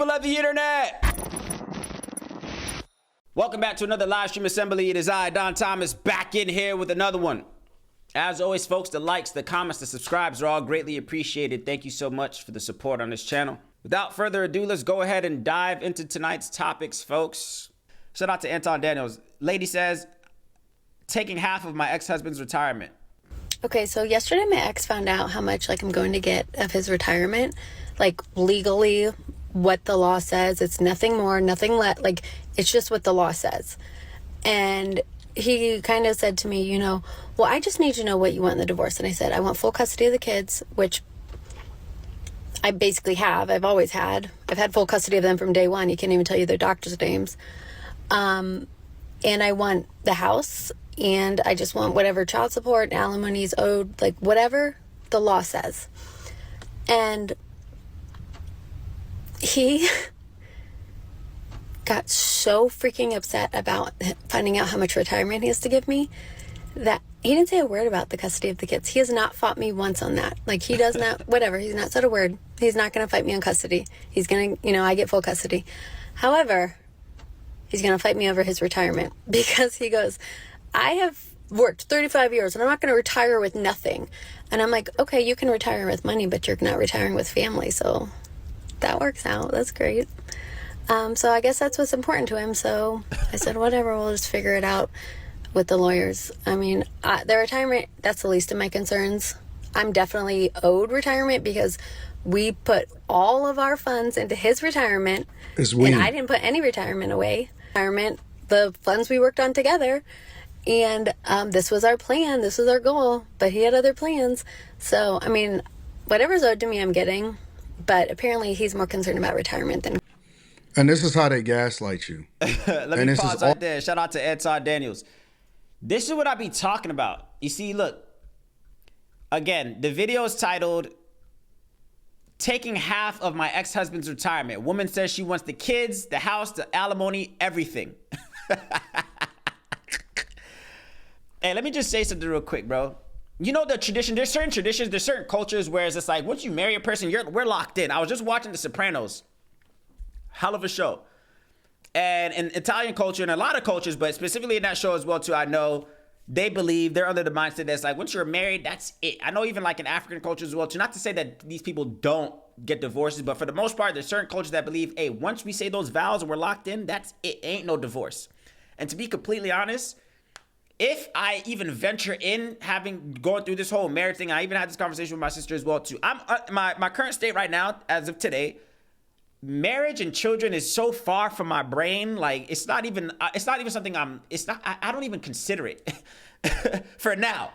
people of the internet. Welcome back to another live stream assembly. It is I, Don Thomas, back in here with another one. As always, folks, the likes, the comments, the subscribes are all greatly appreciated. Thank you so much for the support on this channel. Without further ado, let's go ahead and dive into tonight's topics, folks. Shout out to Anton Daniels. Lady says, taking half of my ex-husband's retirement. Okay, so yesterday my ex found out how much I'm going to get of his retirement, legally what the law says. It's nothing more, nothing less, it's just what the law says. And he kind of said to me, well, I just need to know what you want in the divorce. And I said, I want full custody of the kids, which I basically have. I've always had. I've had full custody of them from day one. You can't even tell you their doctor's names. And I want the house, and I just want whatever child support and alimony is owed, whatever the law says. And he got so freaking upset about finding out how much retirement he has to give me that he didn't say a word about the custody of the kids. He has not fought me once on that. He does not, whatever, he's not said a word. He's not going to fight me on custody. He's going to, I get full custody. However, he's going to fight me over his retirement because he goes, I have worked 35 years and I'm not going to retire with nothing. And I'm like, okay, you can retire with money, but you're not retiring with family. So that works out. That's great. So I guess that's what's important to him. So I said, whatever, we'll just figure it out with the lawyers. I mean, the retirement, that's the least of my concerns. I'm definitely owed retirement because we put all of our funds into his retirement. And I didn't put any retirement away. The funds we worked on together. And this was our plan. This was our goal. But he had other plans. So, I mean, whatever's owed to me, I'm getting. But apparently he's more concerned about retirement than. And this is how they gaslight you. Let me pause right there. Shout out to Anton Daniels. This is what I be talking about. You see, look. Again, the video is titled, Taking Half of My Ex-Husband's Retirement. Woman says she wants the kids, the house, the alimony, everything. Hey, let me just say something real quick, bro. You know the tradition, there's certain traditions, there's certain cultures where it's just once you marry a person, we're locked in. I was just watching The Sopranos. Hell of a show. And in Italian culture and a lot of cultures, but specifically in that show as well too, I know they believe they're under the mindset that's once you're married, that's it. I know even in African cultures as well too, not to say that these people don't get divorces, but for the most part, there's certain cultures that believe, hey, once we say those vows and we're locked in, that's it. Ain't no divorce. And to be completely honest, if I even venture in going through this whole marriage thing, I even had this conversation with my sister as well too. I'm my current state right now, as of today, marriage and children is so far from my brain. It's not even something I don't even consider it for now.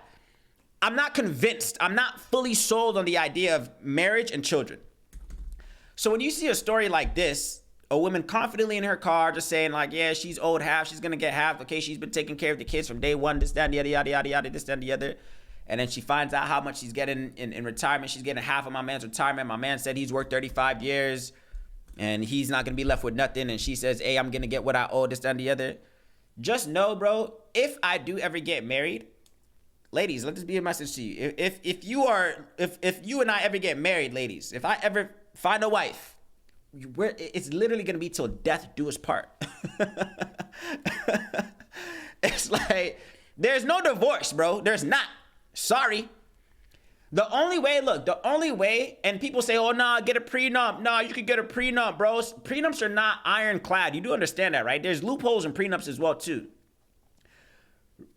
I'm not convinced. I'm not fully sold on the idea of marriage and children. So when you see a story like this, a woman confidently in her car just saying yeah, she's owed half, she's gonna get half. Okay, she's been taking care of the kids from day one, this, that, and the other, yada, yada, yada, this, that, and the other. And then she finds out how much she's getting in retirement. She's getting half of my man's retirement. My man said he's worked 35 years and he's not gonna be left with nothing. And she says, hey, I'm gonna get what I owe, this, that, and the other. Just know, bro, if I do ever get married, ladies, let this be a message to you. If you and I ever get married, ladies, if I ever find a wife, it's literally gonna be till death do us part. It's there's no divorce, bro. There's not. Sorry. The only way, and people say, oh, nah, get a prenup. Nah, you could get a prenup, bro. Prenups are not ironclad. You do understand that, right? There's loopholes in prenups as well, too.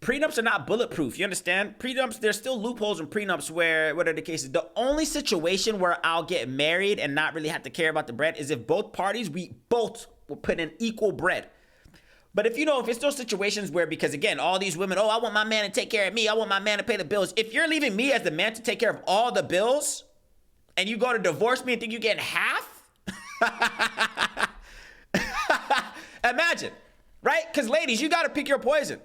Prenups are not bulletproof. You understand? Prenups, there's still loopholes in prenups where, what are the cases? The only situation where I'll get married and not really have to care about the bread is if both parties, we both will put in equal bread. But if it's those situations where, because again, all these women, oh, I want my man to take care of me. I want my man to pay the bills. If you're leaving me as the man to take care of all the bills and you go to divorce me and think you're getting half? Imagine, right? Because ladies, you got to pick your poison.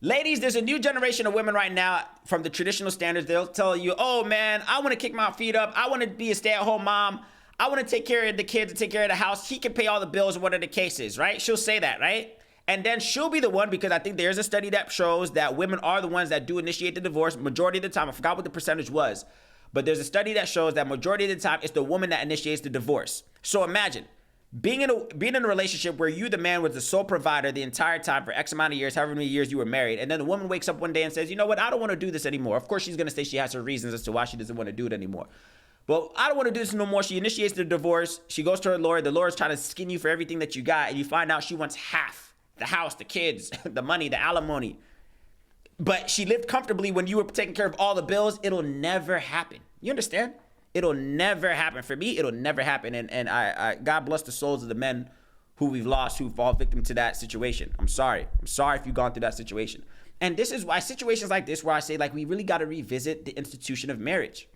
Ladies, there's a new generation of women right now from the traditional standards. They'll tell you, oh man, I want to kick my feet up. I want to be a stay-at-home mom. I want to take care of the kids and take care of the house. He can pay all the bills, whatever the case is, right? She'll say that, right? And then she'll be the one, because I think there's a study that shows that women are the ones that do initiate the divorce majority of the time. I forgot what the percentage was. But there's a study that shows that majority of the time it's the woman that initiates the divorce. So imagine being in a relationship where you, the man, was the sole provider the entire time for X amount of years, however many years you were married, and then the woman wakes up one day and says, you know what, I don't want to do this anymore. Of course, she's going to say she has her reasons as to why she doesn't want to do it anymore. But I don't want to do this no more. She initiates the divorce. She goes to her lawyer. The lawyer's trying to skin you for everything that you got, and you find out she wants half: the house, the kids, the money, the alimony. But she lived comfortably when you were taking care of all the bills. It'll never happen. You understand? It'll never happen. For me, it'll never happen. And I God bless the souls of the men who we've lost, who fall victim to that situation. I'm sorry. I'm sorry if you've gone through that situation. And this is why situations like this, where I say, like, we really got to revisit the institution of marriage.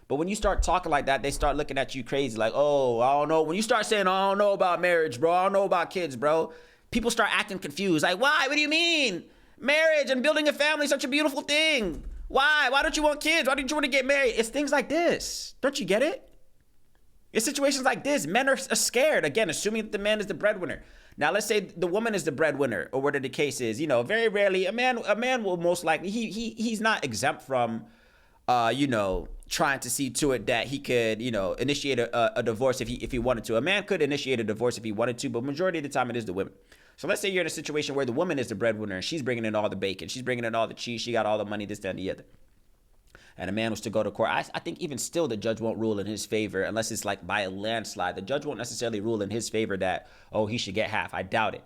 But when you start talking like that, they start looking at you crazy. Like, oh, I don't know. When you start saying, I don't know about marriage, bro, I don't know about kids, bro, people start acting confused. Like, why? What do you mean? Marriage and building a family is such a beautiful thing. Why? Why don't you want kids? Why don't you want to get married? It's things like this. Don't you get it? It's situations like this. Men are scared. Again, assuming that the man is the breadwinner. Now, let's say the woman is the breadwinner, or whatever the case is. You know, very rarely a man will most likely he's not exempt from, trying to see to it that he could, initiate a divorce if he wanted to. A man could initiate a divorce if he wanted to, but majority of the time it is the women. So let's say you're in a situation where the woman is the breadwinner and she's bringing in all the bacon, she's bringing in all the cheese, she got all the money, this, that, and the other. And a man was to go to court. I think even still the judge won't rule in his favor unless it's like by a landslide. The judge won't necessarily rule in his favor that, oh, he should get half. I doubt it.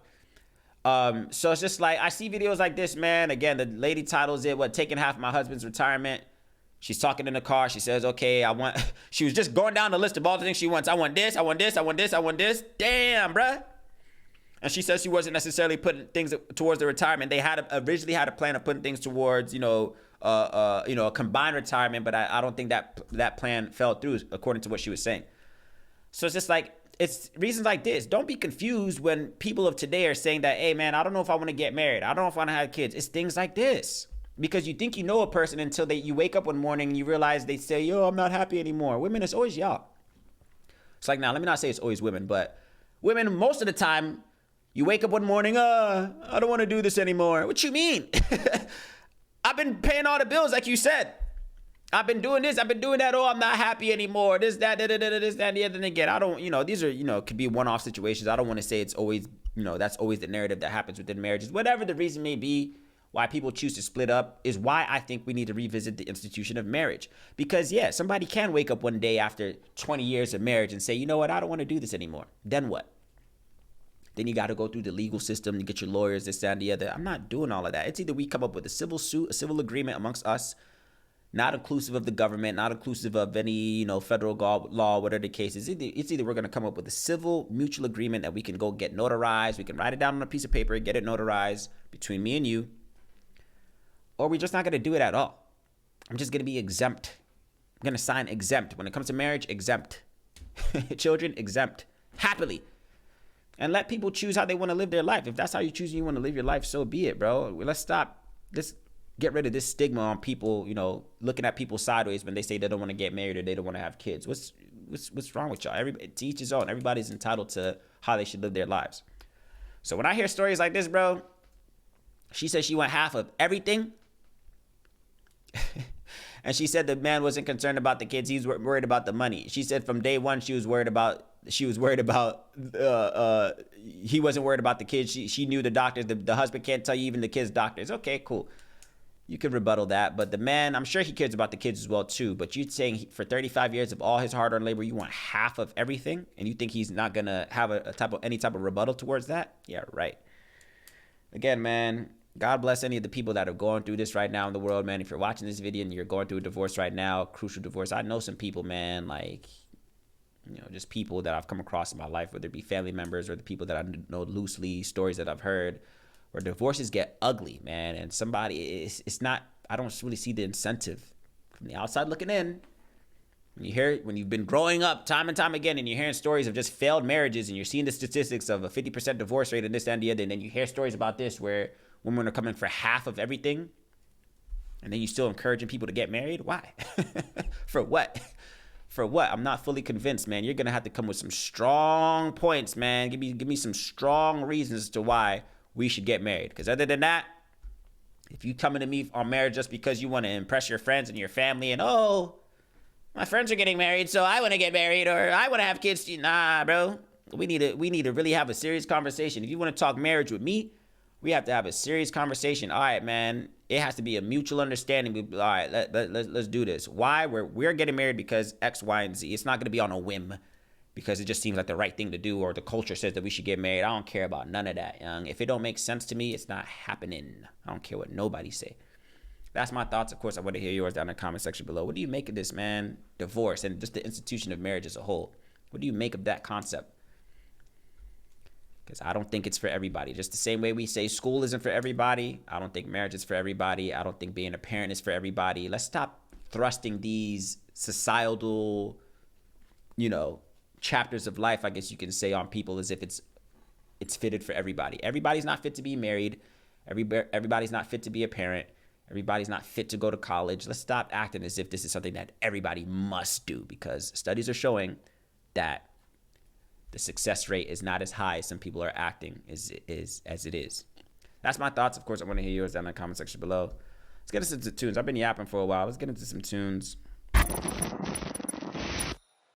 So it's just like, I see videos like this, man. Again, the lady titles it, taking half my husband's retirement. She's talking in the car. She says, okay, she was just going down the list of all the things she wants. I want this, I want this, I want this, I want this. Damn, bruh. And she says she wasn't necessarily putting things towards the retirement. They originally had a plan of putting things towards, a combined retirement, but I don't think that plan fell through according to what she was saying. So it's just like, it's reasons like this. Don't be confused when people of today are saying that, hey man, I don't know if I want to get married. I don't know if I want to have kids. It's things like this. Because you think you know a person until you wake up one morning and you realize they say, yo, I'm not happy anymore. Women, it's always y'all. It's like, now, let me not say it's always women, but women, most of the time, you wake up one morning, I don't want to do this anymore. What you mean? I've been paying all the bills, like you said. I've been doing this, I've been doing that. Oh, I'm not happy anymore. This, that, this, that, and the other. And again, I don't, these are, could be one-off situations. I don't want to say it's always, that's always the narrative that happens within marriages. Whatever the reason may be, why people choose to split up is why I think we need to revisit the institution of marriage. Because, yeah, somebody can wake up one day after 20 years of marriage and say, you know what, I don't want to do this anymore. Then what? Then you got to go through the legal system to get your lawyers, this, that, and the other. I'm not doing all of that. It's either we come up with a civil suit, a civil agreement amongst us, not inclusive of the government, not inclusive of any, federal law, whatever the case is. It's either we're going to come up with a civil mutual agreement that we can go get notarized. We can write it down on a piece of paper, get it notarized between me and you. Or we're just not going to do it at all. I'm just going to be exempt. I'm going to sign exempt. When it comes to marriage, exempt. Children, exempt. Happily. And let people choose how they want to live their life. If that's how you choose you want to live your life, so be it, bro. Let's stop. Let's get rid of this stigma on people, looking at people sideways when they say they don't want to get married or they don't want to have kids. What's wrong with y'all? Everybody, to each his own. Everybody's entitled to how they should live their lives. So when I hear stories like this, bro, she said she want half of everything. And she said the man wasn't concerned about the kids. He's worried about the money. She said from day one, he wasn't worried about the kids. She knew the doctors. The husband can't tell you even the kids' doctors. Okay, cool. You could rebuttal that. But the man, I'm sure he cares about the kids as well, too. But you're saying for 35 years of all his hard-earned labor, you want half of everything? And you think he's not going to have any type of rebuttal towards that? Yeah, right. Again, man, God bless any of the people that are going through this right now in the world, man. If you're watching this video and you're going through a divorce right now, crucial divorce, I know some people, man, like, just people that I've come across in my life, whether it be family members or the people that I know loosely, stories that I've heard, where divorces get ugly, man. And it's not, I don't really see the incentive from the outside looking in. When you've been growing up time and time again and you're hearing stories of just failed marriages and you're seeing the statistics of a 50% divorce rate and this and the other, and then you hear stories about this where women are coming for half of everything, and then you still encouraging people to get married? Why? For what? For what? I'm not fully convinced, man. You're going to have to come with some strong points, man. Give me some strong reasons as to why we should get married. Because other than that, If you coming to me on marriage just because you want to impress your friends and your family and, oh, my friends are getting married, so I want to get married or I want to have kids. Nah, bro. We need to really have a serious conversation. If you want to talk marriage with me, we have to have a serious conversation. All right, man. It has to be a mutual understanding. All right, let's do this. Why? We're getting married because X, Y, and Z. It's not going to be on a whim because it just seems like the right thing to do or the culture says that we should get married. I don't care about none of that, young. If it don't make sense to me, it's not happening. I don't care what nobody say. That's my thoughts. Of course, I want to hear yours down in the comment section below. What do you make of this, man? Divorce and just the institution of marriage as a whole. What do you make of that concept? Because I don't think it's for everybody. Just the same way we say school isn't for everybody. I don't think marriage is for everybody. I don't think being a parent is for everybody. Let's stop thrusting these societal, chapters of life, I guess you can say, on people as if it's fitted for everybody. Everybody's not fit to be married. Everybody's not fit to be a parent. Everybody's not fit to go to college. Let's stop acting as if this is something that everybody must do, because studies are showing that the success rate is not as high as some people are acting as it is. That's my thoughts. Of course, I want to hear yours down in the comment section below. Let's get into tunes. I've been yapping for a while. Let's get into some tunes.